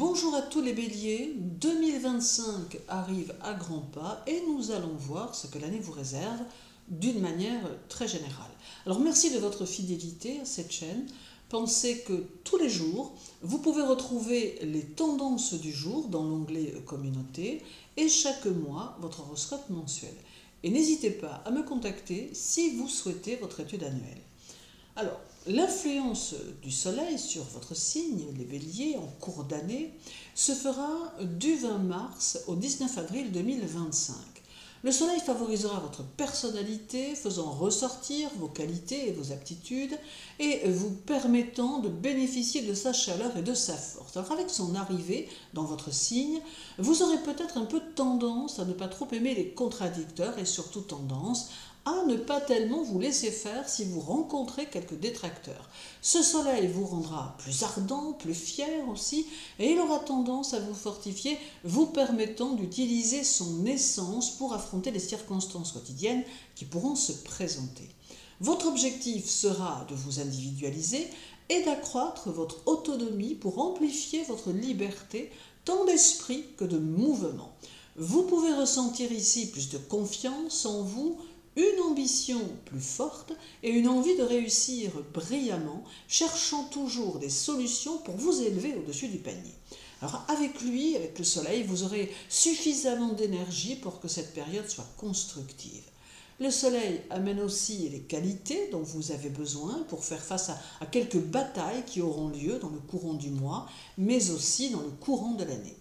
Bonjour à tous les béliers, 2025 arrive à grands pas et nous allons voir ce que l'année vous réserve d'une manière très générale. Alors merci de votre fidélité à cette chaîne. Pensez que tous les jours, vous pouvez retrouver les tendances du jour dans l'onglet Communauté et chaque mois votre horoscope mensuel. Et n'hésitez pas à me contacter si vous souhaitez votre étude annuelle. Alors, l'influence du soleil sur votre signe, les béliers, en cours d'année, se fera du 20 mars au 19 avril 2025. Le soleil favorisera votre personnalité, faisant ressortir vos qualités et vos aptitudes et vous permettant de bénéficier de sa chaleur et de sa force. Alors avec son arrivée dans votre signe, vous aurez peut-être un peu tendance à ne pas trop aimer les contradicteurs et surtout tendance à ne pas tellement vous laisser faire si vous rencontrez quelques détracteurs. Ce soleil vous rendra plus ardent, plus fier aussi, et il aura tendance à vous fortifier, vous permettant d'utiliser son essence pour affronter les circonstances quotidiennes qui pourront se présenter. Votre objectif sera de vous individualiser et d'accroître votre autonomie pour amplifier votre liberté, tant d'esprit que de mouvement. Vous pouvez ressentir ici plus de confiance en vous, une ambition plus forte et une envie de réussir brillamment, cherchant toujours des solutions pour vous élever au-dessus du panier. Alors avec lui, avec le soleil, vous aurez suffisamment d'énergie pour que cette période soit constructive. Le soleil amène aussi les qualités dont vous avez besoin pour faire face à quelques batailles qui auront lieu dans le courant du mois, mais aussi dans le courant de l'année.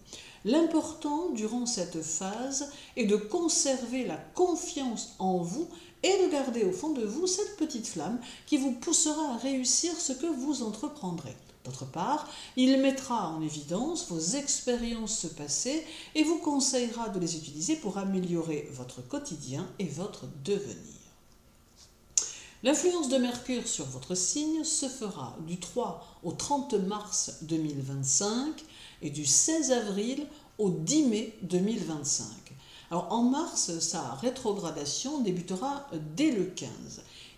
L'important durant cette phase est de conserver la confiance en vous et de garder au fond de vous cette petite flamme qui vous poussera à réussir ce que vous entreprendrez. D'autre part, il mettra en évidence vos expériences passées et vous conseillera de les utiliser pour améliorer votre quotidien et votre devenir. L'influence de Mercure sur votre signe se fera du 3 au 30 mars 2025 et du 16 avril au 10 mai 2025. Alors en mars, sa rétrogradation débutera dès le 15.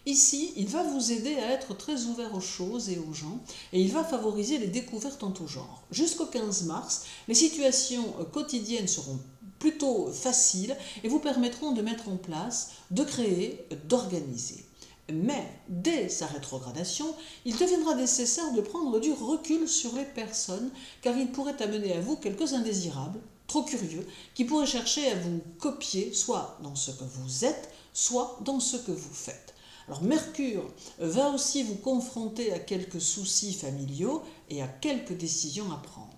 Ici, il va vous aider à être très ouvert aux choses et aux gens et il va favoriser les découvertes en tout genre. Jusqu'au 15 mars, les situations quotidiennes seront plutôt faciles et vous permettront de mettre en place, de créer, d'organiser. Mais dès sa rétrogradation, il deviendra nécessaire de prendre du recul sur les personnes car il pourrait amener à vous quelques indésirables, trop curieux, qui pourraient chercher à vous copier soit dans ce que vous êtes, soit dans ce que vous faites. Alors Mercure va aussi vous confronter à quelques soucis familiaux et à quelques décisions à prendre.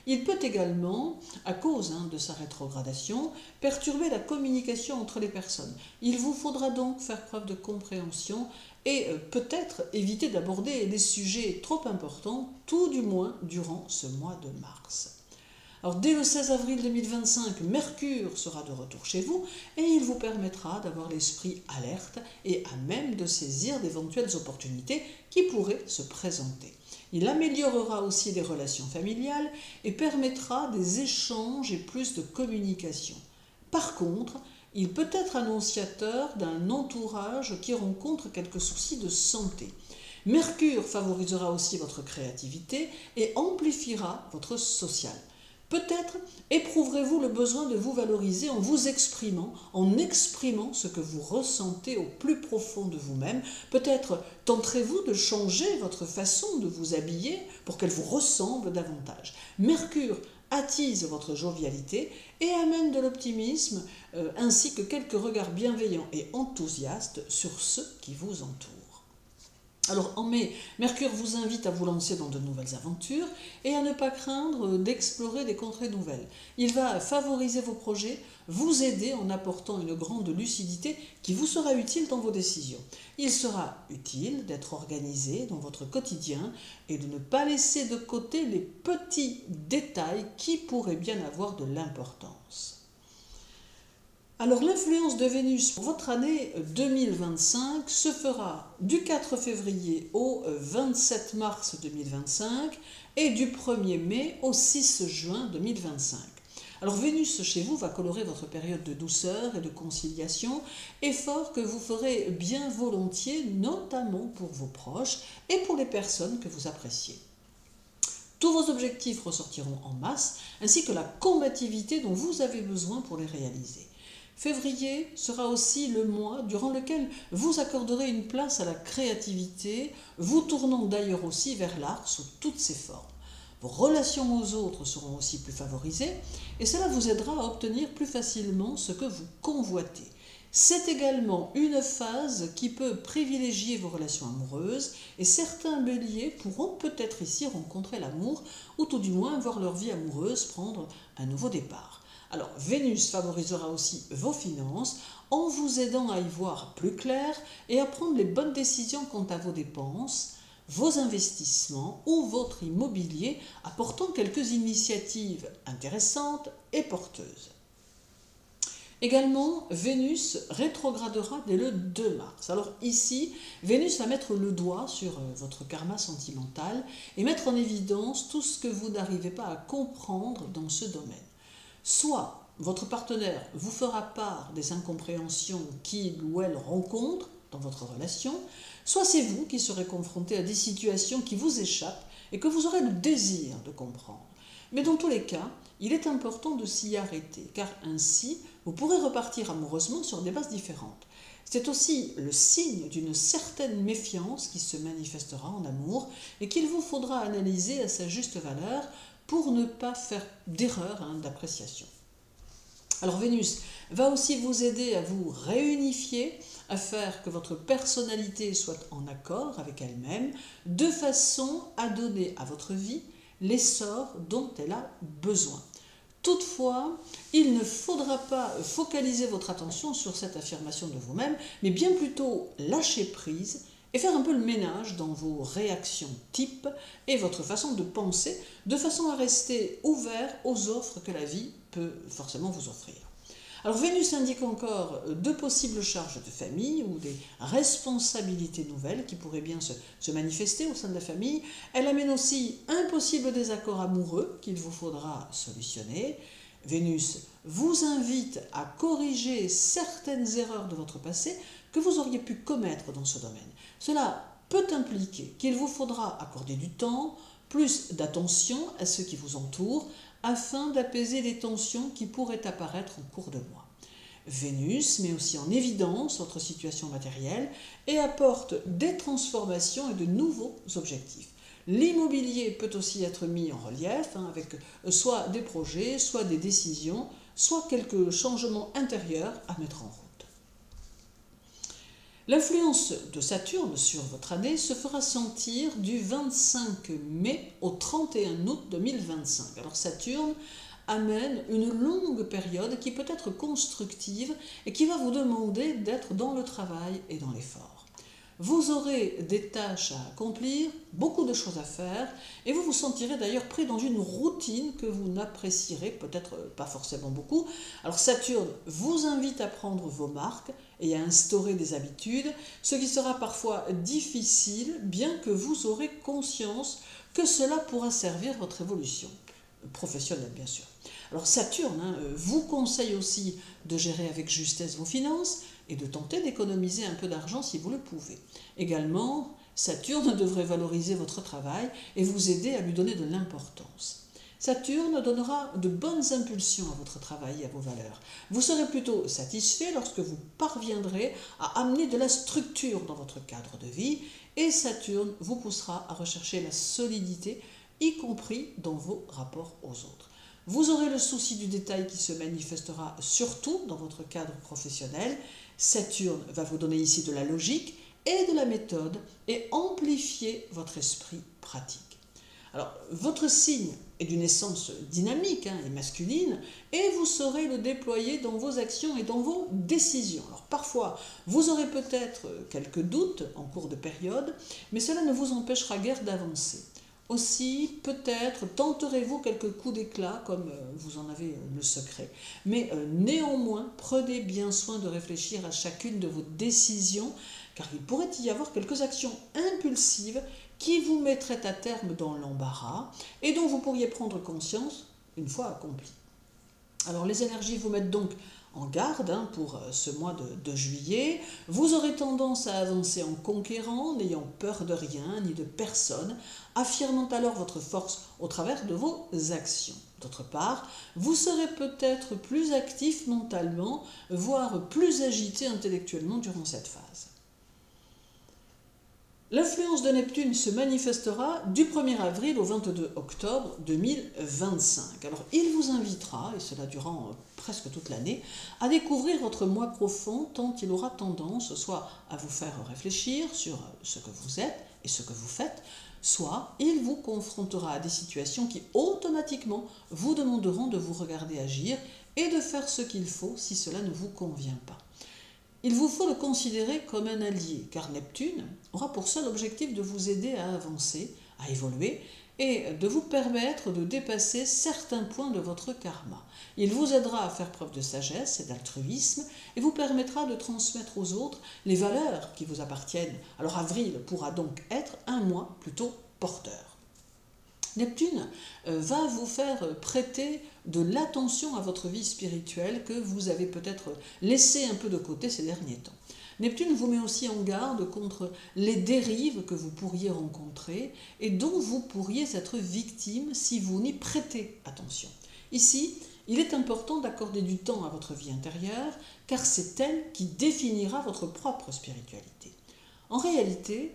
Il peut également, à cause de sa rétrogradation, perturber la communication entre les personnes. Il vous faudra donc faire preuve de compréhension et peut-être éviter d'aborder des sujets trop importants, tout du moins durant ce mois de mars. Alors, dès le 16 avril 2025, Mercure sera de retour chez vous et il vous permettra d'avoir l'esprit alerte et à même de saisir d'éventuelles opportunités qui pourraient se présenter. Il améliorera aussi les relations familiales et permettra des échanges et plus de communication. Par contre, il peut être annonciateur d'un entourage qui rencontre quelques soucis de santé. Mercure favorisera aussi votre créativité et amplifiera votre social. Peut-être éprouverez-vous le besoin de vous valoriser en vous exprimant, en exprimant ce que vous ressentez au plus profond de vous-même. Peut-être tenterez-vous de changer votre façon de vous habiller pour qu'elle vous ressemble davantage. Mercure attise votre jovialité et amène de l'optimisme ainsi que quelques regards bienveillants et enthousiastes sur ceux qui vous entourent. Alors en mai, Mercure vous invite à vous lancer dans de nouvelles aventures et à ne pas craindre d'explorer des contrées nouvelles. Il va favoriser vos projets, vous aider en apportant une grande lucidité qui vous sera utile dans vos décisions. Il sera utile d'être organisé dans votre quotidien et de ne pas laisser de côté les petits détails qui pourraient bien avoir de l'importance. Alors l'influence de Vénus pour votre année 2025 se fera du 4 février au 27 mars 2025 et du 1er mai au 6 juin 2025. Alors Vénus chez vous va colorer votre période de douceur et de conciliation, effort que vous ferez bien volontiers, notamment pour vos proches et pour les personnes que vous appréciez. Tous vos objectifs ressortiront en masse, ainsi que la combativité dont vous avez besoin pour les réaliser. Février sera aussi le mois durant lequel vous accorderez une place à la créativité, vous tournant d'ailleurs aussi vers l'art sous toutes ses formes. Vos relations aux autres seront aussi plus favorisées et cela vous aidera à obtenir plus facilement ce que vous convoitez. C'est également une phase qui peut privilégier vos relations amoureuses et certains béliers pourront peut-être ici rencontrer l'amour ou tout du moins voir leur vie amoureuse prendre un nouveau départ. Alors Vénus favorisera aussi vos finances en vous aidant à y voir plus clair et à prendre les bonnes décisions quant à vos dépenses, vos investissements ou votre immobilier, apportant quelques initiatives intéressantes et porteuses. Également, Vénus rétrogradera dès le 2 mars. Alors ici, Vénus va mettre le doigt sur votre karma sentimental et mettre en évidence tout ce que vous n'arrivez pas à comprendre dans ce domaine. Soit votre partenaire vous fera part des incompréhensions qu'il ou elle rencontre dans votre relation, soit c'est vous qui serez confronté à des situations qui vous échappent et que vous aurez le désir de comprendre. Mais dans tous les cas, il est important de s'y arrêter, car ainsi, vous pourrez repartir amoureusement sur des bases différentes. C'est aussi le signe d'une certaine méfiance qui se manifestera en amour et qu'il vous faudra analyser à sa juste valeur pour ne pas faire d'erreur d'appréciation. Alors Vénus va aussi vous aider à vous réunifier, à faire que votre personnalité soit en accord avec elle-même, de façon à donner à votre vie l'essor dont elle a besoin. Toutefois, il ne faudra pas focaliser votre attention sur cette affirmation de vous-même, mais bien plutôt lâcher prise et faire un peu le ménage dans vos réactions types et votre façon de penser, de façon à rester ouvert aux offres que la vie peut forcément vous offrir. Alors Vénus indique encore de possibles charges de famille ou des responsabilités nouvelles qui pourraient bien se manifester au sein de la famille. Elle amène aussi un possible désaccord amoureux qu'il vous faudra solutionner. Vénus vous invite à corriger certaines erreurs de votre passé que vous auriez pu commettre dans ce domaine. Cela peut impliquer qu'il vous faudra accorder du temps, plus d'attention à ceux qui vous entourent, afin d'apaiser les tensions qui pourraient apparaître en cours de mois. Vénus met aussi en évidence votre situation matérielle et apporte des transformations et de nouveaux objectifs. L'immobilier peut aussi être mis en relief avec soit des projets, soit des décisions, soit quelques changements intérieurs à mettre en route. L'influence de Saturne sur votre année se fera sentir du 25 mai au 31 août 2025. Alors Saturne amène une longue période qui peut être constructive et qui va vous demander d'être dans le travail et dans l'effort. Vous aurez des tâches à accomplir, beaucoup de choses à faire et vous vous sentirez d'ailleurs pris dans une routine que vous n'apprécierez peut-être pas forcément beaucoup. Alors Saturne vous invite à prendre vos marques et à instaurer des habitudes, ce qui sera parfois difficile bien que vous aurez conscience que cela pourra servir votre évolution professionnelle bien sûr. Alors Saturne vous conseille aussi de gérer avec justesse vos finances et de tenter d'économiser un peu d'argent si vous le pouvez. Également, Saturne devrait valoriser votre travail et vous aider à lui donner de l'importance. Saturne donnera de bonnes impulsions à votre travail et à vos valeurs. Vous serez plutôt satisfait lorsque vous parviendrez à amener de la structure dans votre cadre de vie et Saturne vous poussera à rechercher la solidité, y compris dans vos rapports aux autres. Vous aurez le souci du détail qui se manifestera surtout dans votre cadre professionnel. Saturne va vous donner ici de la logique et de la méthode et amplifier votre esprit pratique. Alors, votre signe est d'une essence dynamique et masculine et vous saurez le déployer dans vos actions et dans vos décisions. Alors, parfois, vous aurez peut-être quelques doutes en cours de période, mais cela ne vous empêchera guère d'avancer. Aussi, peut-être tenterez-vous quelques coups d'éclat comme vous en avez le secret. Mais néanmoins, prenez bien soin de réfléchir à chacune de vos décisions car il pourrait y avoir quelques actions impulsives qui vous mettraient à terme dans l'embarras et dont vous pourriez prendre conscience une fois accompli. Alors les énergies vous mettent donc en garde pour ce mois de juillet. Vous aurez tendance à avancer en conquérant, n'ayant peur de rien ni de personne, affirmant alors votre force au travers de vos actions. D'autre part, vous serez peut-être plus actif mentalement, voire plus agité intellectuellement durant cette phase. L'influence de Neptune se manifestera du 1er avril au 22 octobre 2025. Alors, il vous invitera, et cela durant presque toute l'année, à découvrir votre moi profond tant il aura tendance soit à vous faire réfléchir sur ce que vous êtes et ce que vous faites, soit il vous confrontera à des situations qui automatiquement vous demanderont de vous regarder agir et de faire ce qu'il faut si cela ne vous convient pas. Il vous faut le considérer comme un allié, car Neptune aura pour seul objectif de vous aider à avancer, à évoluer et de vous permettre de dépasser certains points de votre karma. Il vous aidera à faire preuve de sagesse et d'altruisme et vous permettra de transmettre aux autres les valeurs qui vous appartiennent. Alors avril pourra donc être un mois plutôt porteur. Neptune va vous faire prêter de l'attention à votre vie spirituelle que vous avez peut-être laissé un peu de côté ces derniers temps. Neptune vous met aussi en garde contre les dérives que vous pourriez rencontrer et dont vous pourriez être victime si vous n'y prêtez attention. Ici, il est important d'accorder du temps à votre vie intérieure car c'est elle qui définira votre propre spiritualité. En réalité,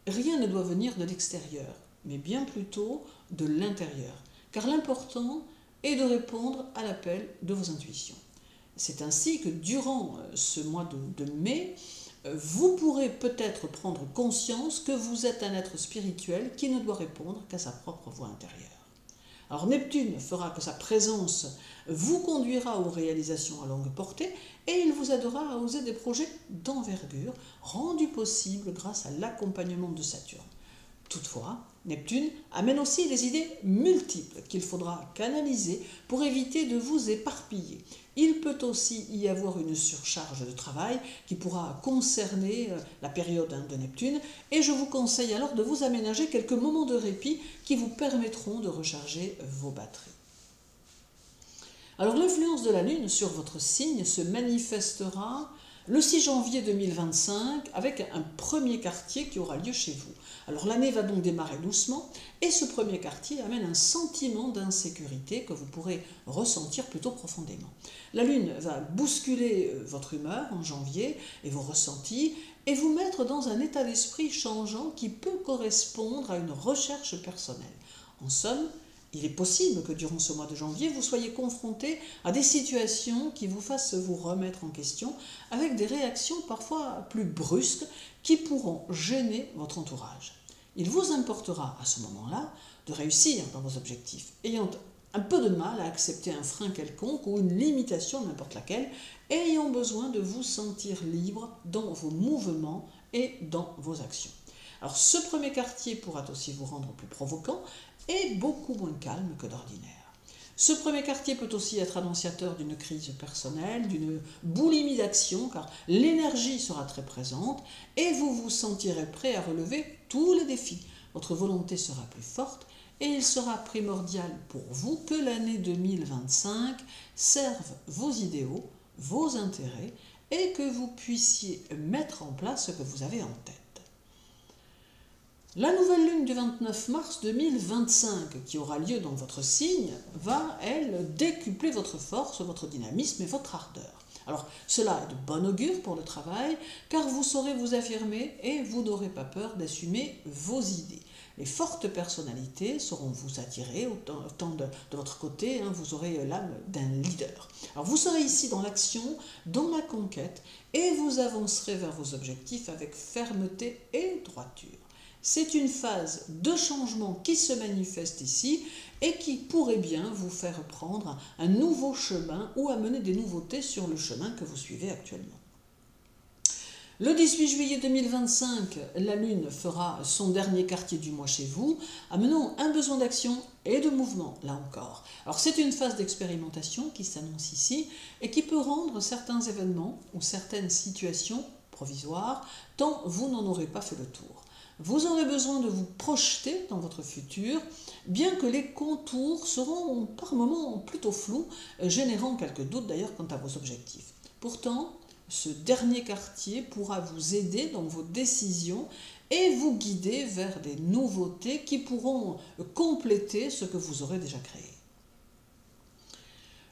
rien ne doit venir de l'extérieur, mais bien plutôt de l'intérieur, car l'important est de répondre à l'appel de vos intuitions. C'est ainsi que durant ce mois de mai, vous pourrez peut-être prendre conscience que vous êtes un être spirituel qui ne doit répondre qu'à sa propre voix intérieure. Alors Neptune fera que sa présence vous conduira aux réalisations à longue portée et il vous aidera à oser des projets d'envergure rendus possibles grâce à l'accompagnement de Saturne. Toutefois, Neptune amène aussi des idées multiples qu'il faudra canaliser pour éviter de vous éparpiller. Il peut aussi y avoir une surcharge de travail qui pourra concerner la période de Neptune et je vous conseille alors de vous aménager quelques moments de répit qui vous permettront de recharger vos batteries. Alors l'influence de la Lune sur votre signe se manifestera le 6 janvier 2025 avec un premier quartier qui aura lieu chez vous. Alors l'année va donc démarrer doucement et ce premier quartier amène un sentiment d'insécurité que vous pourrez ressentir plutôt profondément. La Lune va bousculer votre humeur en janvier et vos ressentis et vous mettre dans un état d'esprit changeant qui peut correspondre à une recherche personnelle. En somme, il est possible que durant ce mois de janvier, vous soyez confronté à des situations qui vous fassent vous remettre en question avec des réactions parfois plus brusques qui pourront gêner votre entourage. Il vous importera à ce moment-là de réussir dans vos objectifs, ayant un peu de mal à accepter un frein quelconque ou une limitation n'importe laquelle, ayant besoin de vous sentir libre dans vos mouvements et dans vos actions. Alors ce premier quartier pourra aussi vous rendre plus provoquant et beaucoup moins calme que d'ordinaire. Ce premier quartier peut aussi être annonciateur d'une crise personnelle, d'une boulimie d'action, car l'énergie sera très présente et vous vous sentirez prêt à relever tous les défis. Votre volonté sera plus forte et il sera primordial pour vous que l'année 2025 serve vos idéaux, vos intérêts et que vous puissiez mettre en place ce que vous avez en tête. La nouvelle lune du 29 mars 2025 qui aura lieu dans votre signe va, elle, décupler votre force, votre dynamisme et votre ardeur. Alors cela est de bon augure pour le travail car vous saurez vous affirmer et vous n'aurez pas peur d'assumer vos idées. Les fortes personnalités sauront vous attirer autant de votre côté, vous aurez l'âme d'un leader. Alors vous serez ici dans l'action, dans la conquête et vous avancerez vers vos objectifs avec fermeté et droiture. C'est une phase de changement qui se manifeste ici et qui pourrait bien vous faire prendre un nouveau chemin ou amener des nouveautés sur le chemin que vous suivez actuellement. Le 18 juillet 2025, la Lune fera son dernier quartier du mois chez vous, amenant un besoin d'action et de mouvement, là encore. Alors c'est une phase d'expérimentation qui s'annonce ici et qui peut rendre certains événements ou certaines situations provisoires tant vous n'en aurez pas fait le tour. Vous aurez besoin de vous projeter dans votre futur, bien que les contours seront par moments plutôt flous, générant quelques doutes d'ailleurs quant à vos objectifs. Pourtant, ce dernier quartier pourra vous aider dans vos décisions et vous guider vers des nouveautés qui pourront compléter ce que vous aurez déjà créé.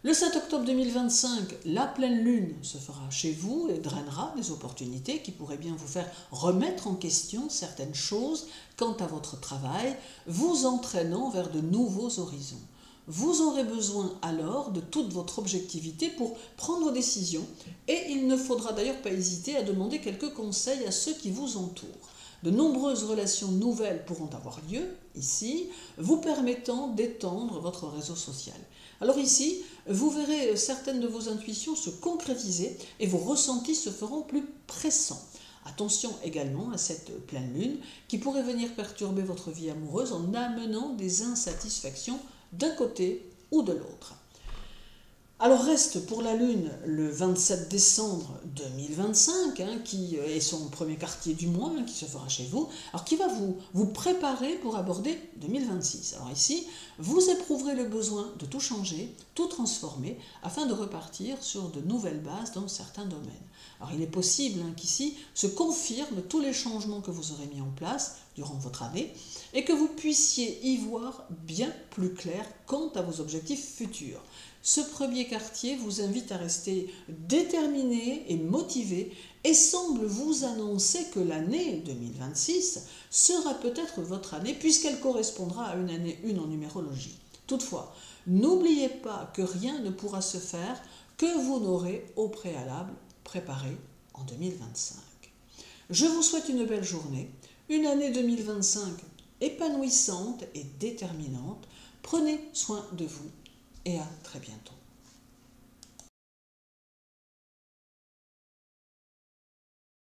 Le 7 octobre 2025, la pleine lune se fera chez vous et drainera des opportunités qui pourraient bien vous faire remettre en question certaines choses quant à votre travail, vous entraînant vers de nouveaux horizons. Vous aurez besoin alors de toute votre objectivité pour prendre vos décisions et il ne faudra d'ailleurs pas hésiter à demander quelques conseils à ceux qui vous entourent. De nombreuses relations nouvelles pourront avoir lieu ici, vous permettant d'étendre votre réseau social. Alors ici, vous verrez certaines de vos intuitions se concrétiser et vos ressentis se feront plus pressants. Attention également à cette pleine lune qui pourrait venir perturber votre vie amoureuse en amenant des insatisfactions d'un côté ou de l'autre. Alors reste pour la Lune le 27 décembre 2025, qui est son premier quartier du mois, qui se fera chez vous, alors qui va vous préparer pour aborder 2026. Alors ici, vous éprouverez le besoin de tout changer, tout transformer, afin de repartir sur de nouvelles bases dans certains domaines. Alors il est possible qu'ici se confirment tous les changements que vous aurez mis en place durant votre année, et que vous puissiez y voir bien plus clair quant à vos objectifs futurs. Ce premier quartier vous invite à rester déterminé et motivé et semble vous annoncer que l'année 2026 sera peut-être votre année puisqu'elle correspondra à une année 1 en numérologie. Toutefois, n'oubliez pas que rien ne pourra se faire que vous n'aurez au préalable préparé en 2025. Je vous souhaite une belle journée, une année 2025 épanouissante et déterminante. Prenez soin de vous et à très bientôt.